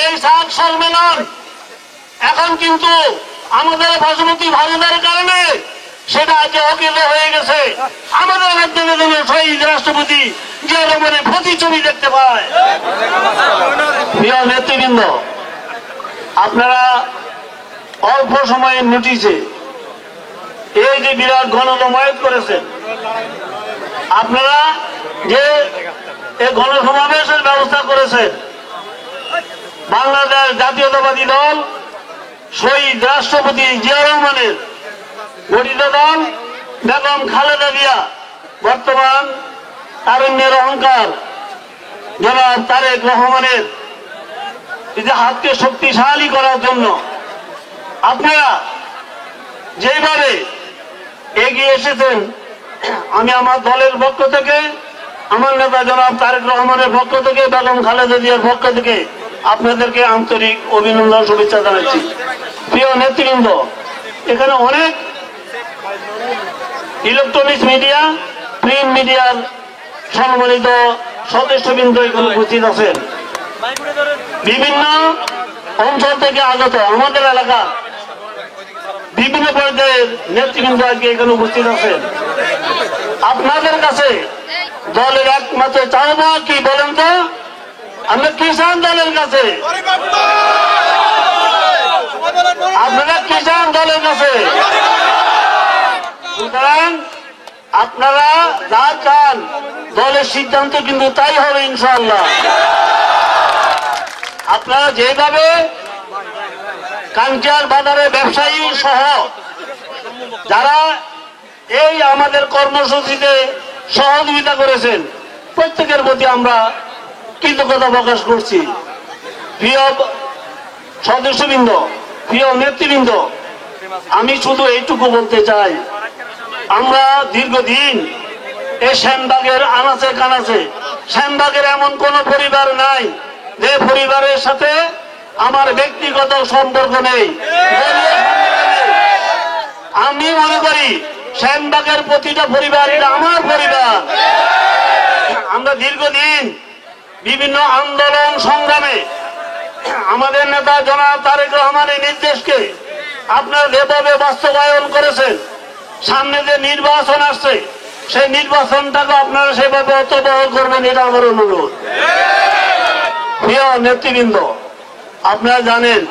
এই সাত সম্মেলন এখন কিন্তু আমাদের ভাষামতী ভারতের কারণে সেটা আজ অকেল হয়ে গেছে। আমাদের মাধ্যমে যেন শহীদ রাষ্ট্রপতি জিয়া রহমানের প্রতিচ্ছবি দেখতে পায়। প্রিয় নেতৃবৃন্দ, আপনারা অল্প সময়ের নোটিশে এই যে বিরাট গণজমায়েত করেছেন, আপনারা যে এই গণসমাবেশের ব্যবস্থা করেছেন, বাংলাদেশ জাতীয়তাবাদী দল শহীদ রাষ্ট্রপতি জিয়া রহমানের গঠিত দল, বেগম খালেদা জিয়া বর্তমান তারুণ্যের অহংকার জনাব তারেক রহমানের এই যে হাতকে শক্তিশালী করার জন্য আপনারা যেভাবে এগিয়ে এসেছেন, আমি আমার দলের পক্ষ থেকে, আমার নেতা জনাব তারেক রহমানের পক্ষ থেকে, বেগম খালেদা জিয়ার পক্ষ থেকে আপনাদেরকে আন্তরিক অভিনন্দন, শুভেচ্ছা জানাচ্ছি। প্রিয় নেতৃবৃন্দ, এখানে অনেক ইলেকট্রনিক্স মিডিয়া, প্রিন্ট মিডিয়ার সম্মানিত সদস্যবৃন্দ এখানে উপস্থিত আছেন। বিভিন্ন অঞ্চল থেকে আগত আমাদের এলাকা বিভিন্ন পর্যায়ের নেতৃবৃন্দ আজকে এখানে উপস্থিত আছেন। আপনাদের কাছে দলের একমাত্র চাওয়া কি বলেন তো? আমরা কিষাণ দলের কাছে, আপনারা কিষাণ দলের কাছে, সুতরাং আপনারা যা চান দলের সিদ্ধান্ত কিন্তু তাই হবে ইনশাআল্লাহ। আপনারা যেভাবে কাঞ্চার বাজারে ব্যবসায়ী সহ যারা এই আমাদের কর্মসূচিতে সহযোগিতা করেছেন, প্রত্যেকের প্রতি আমরা কৃতজ্ঞতা প্রকাশ করছি। প্রিয় সদস্যবৃন্দ, প্রিয় নেতৃবৃন্দ, আমি শুধু এইটুকু বলতে চাই, আমরা দীর্ঘদিন এই শ্যামবাগের আনাচে কানাচে, শ্যামবাগের এমন কোন পরিবার নাই যে পরিবারের সাথে আমার ব্যক্তিগত সম্পর্ক নেই। আমি মনে করি শ্যামবাগের প্রতিটা পরিবার এটা আমার পরিবার। আমরা দীর্ঘদিন বিভিন্ন আন্দোলন সংগ্রামে আমাদের নেতা জনাব তারেক রহমানের নির্দেশকে আপনারা যেভাবে বাস্তবায়ন করেছেন, সামনে যে নির্বাচন আসছে সেই নির্বাচনটাকে আপনারা সেভাবে অর্থবহ করবেন, এটা আমার অনুরোধ। প্রিয় নেতৃবৃন্দ, আপনারা জানেন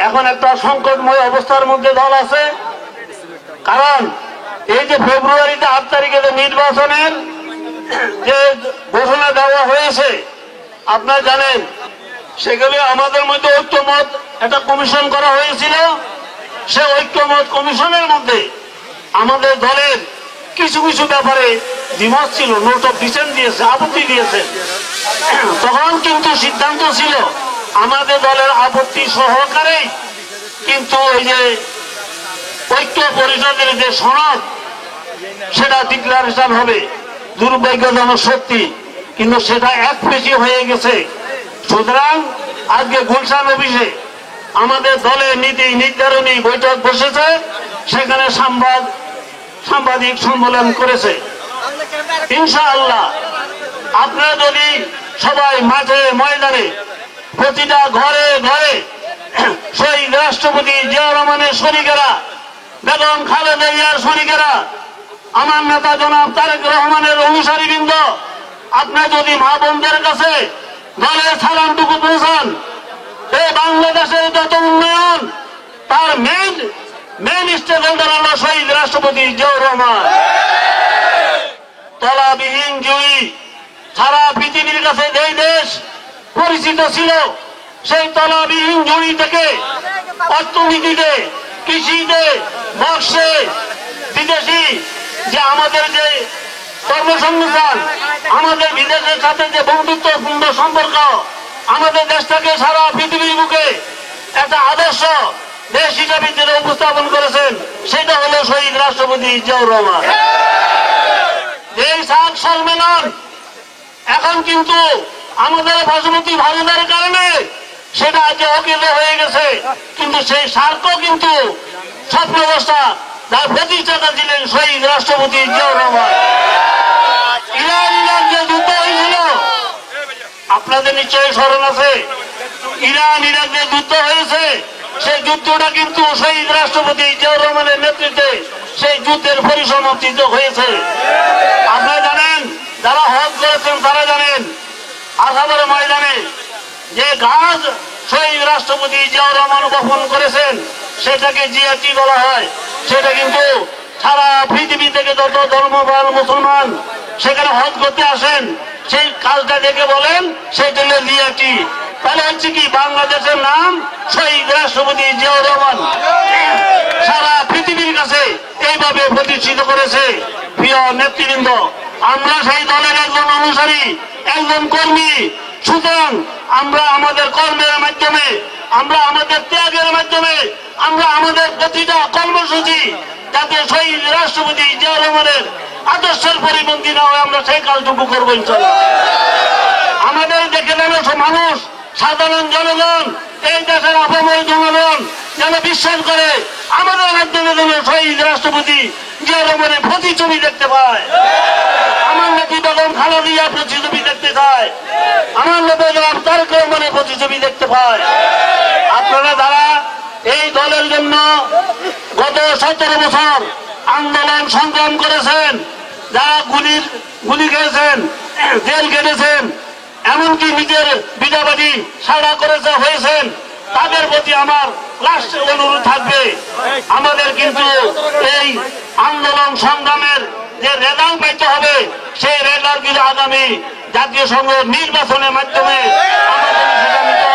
এখন একটা সংকটময় অবস্থার মধ্যে দল আছে, কারণ এই যে ফেব্রুয়ারিতে 8 তারিখে যে নির্বাচনের যে ঘোষণা দেওয়া হয়েছে, আপনারা জানেন সেগুলি আমাদের মধ্যে ঐক্যমত একটা কমিশন করা হয়েছিল। সে ঐক্যমত কমিশনের মধ্যে আমাদের দলের কিছু কিছু ব্যাপারে দ্বিমত ছিল, নোট অফ ডিসেন্ট দিয়েছে, আপত্তি দিয়েছে। তখন কিন্তু সিদ্ধান্ত ছিল আমাদের দলের আপত্তি সহকারে কিন্তু এই যে ঐক্য পরিষদের যে সনদ সেটা ডিক্লারেশন হবে। দুর্ভাগ্যজনক সত্যি, কিন্তু সেটা এক পেশি হয়ে গেছে। সুতরাং আজকে গুলশান অফিসে আমাদের দলের নীতি নির্ধারণী বৈঠক বসেছে, সেখানে সাংবাদিক সম্মেলন করেছে। ইনশাআল্লাহ আপনারা যদি সবাই মাঠে ময়দানে প্রতিটা ঘরে ঘরে শহীদ রাষ্ট্রপতি জিয়া রহমানের সৈনিকেরা, বেগম খালেদা জিয়ার সৈনিকেরা, আমার নেতা জনাব তারেক রহমানের অনুসারীবৃন্দ, আপনারা যদি মা বোনদের কাছে দলের সালামটুকু পৌঁছান, এই বাংলাদেশের যত উন্নয়ন তার মেইন স্টেক হোল্ডার হল শহীদ রাষ্ট্রপতি জিয়াউর রহমান। তলাবিহীন জয়ী সারা পৃথিবীর কাছে যেই দেশ পরিচিত ছিল, সেই তলাবিহীন জয়ী থেকে অর্থনীতিতে, কৃষিতে, মৎস্যে, বিদেশি যে আমাদের যে কর্মসংস্থান, আমাদের বিদেশের সাথে যে বন্ধুত্বপূর্ণ সম্পর্ক, আমাদের দেশটাকে সারা পৃথিবীর বুকে একটা আদর্শ দেশ হিসাবে যেটা উপস্থাপন করেছেন, সেটা হলো শহীদ রাষ্ট্রপতি জিয়াউর রহমান। এই সাত সম্মেলন এখন কিন্তু আমাদের ভাষামতী ভারতের কারণে সেটা আজ অকেল হয়ে গেছে, কিন্তু সেই স্মারকও কিন্তু স্বপ্নবস্থা যার প্রতিষ্ঠাতা ছিলেন শহীদ রাষ্ট্রপতি জিয়াউর রহমান। ইরান যে যুদ্ধ হয়েছিল আপনাদের নিশ্চয়ই স্মরণ আছে। ইরান ইরান ইরাক যে যুদ্ধ হয়েছে, সেই যুদ্ধটা কিন্তু শহীদ রাষ্ট্রপতি জিয়াউর রহমানের নেতৃত্বে সেই যুদ্ধের পরিসমাপ্তিত হয়েছে। আপনারা জানেন, যারা হজ করেছেন তারা জানেন, আসামের ময়দানে যে গাছ শহীদ রাষ্ট্রপতি জিয়াউর রহমান বপন করেছেন সেটাকে জিয়াটি বলা হয়। সেটা কিন্তু সারা পৃথিবী থেকে যত ধর্মপ্রাণ মুসলমান সেখানে হজ করতে আসেন, সেই কাজটা দেখে বলেন সেই জন্য জিয়াটি। তাহলে হচ্ছে কি, বাংলাদেশের নাম শহীদ রাষ্ট্রপতি জিয়াউর রহমান সারা পৃথিবীর কাছে এইভাবে প্রতিষ্ঠিত করেছে। প্রিয় নেতৃবৃন্দ, আমরা সেই দলের একজন অনুসারী, একজন কর্মী। সুতরাং আমরা আমাদের কর্মের মাধ্যমে, আমরা আমাদের ত্যাগের মাধ্যমে, আমরা আমাদের প্রতিটা কর্মসূচি যাতে শহীদ রাষ্ট্রপতি জিয়াউর রহমানের আদর্শের পরিপন্থী না হয় আমরা সেই কাজটুকু করবো ইনশাআল্লাহ। আমাদের দেখে যেন মানুষ, সাধারণ জনগণ, এই দেশের আপামর জনগণ যেন বিশ্বাস করে আমাদের মাধ্যমে যেন শহীদ রাষ্ট্রপতি জিয়াউর রহমানের প্রতিছবি দেখতে পায়। আমার নেত্রী বেগম খালেদা জিয়ার প্রতিছবি দেখতে চায়, আমার নেতা জনাব তারেক রহমানের প্রতিছবি দেখতে পায়। আপনারা যারা এই দলের জন্য গত 17 বছর আন্দোলন সংগ্রাম করেছেন, যারা গুলি খেয়েছেন, জেল কেটেছেন, এমনকি নিজের বিধবাড়ি সাড়া করেছে হয়েছেন, তাদের প্রতি আমার লাস্ট অনুরোধ থাকবে, আমাদের কিন্তু এই আন্দোলন সংগ্রামের যে রেজাল্ট পাইতে হবে, সেই রেজাল্ট কিন্তু আগামী জাতীয় সংসদ নির্বাচনের মাধ্যমে আমাদের সেটা নিতে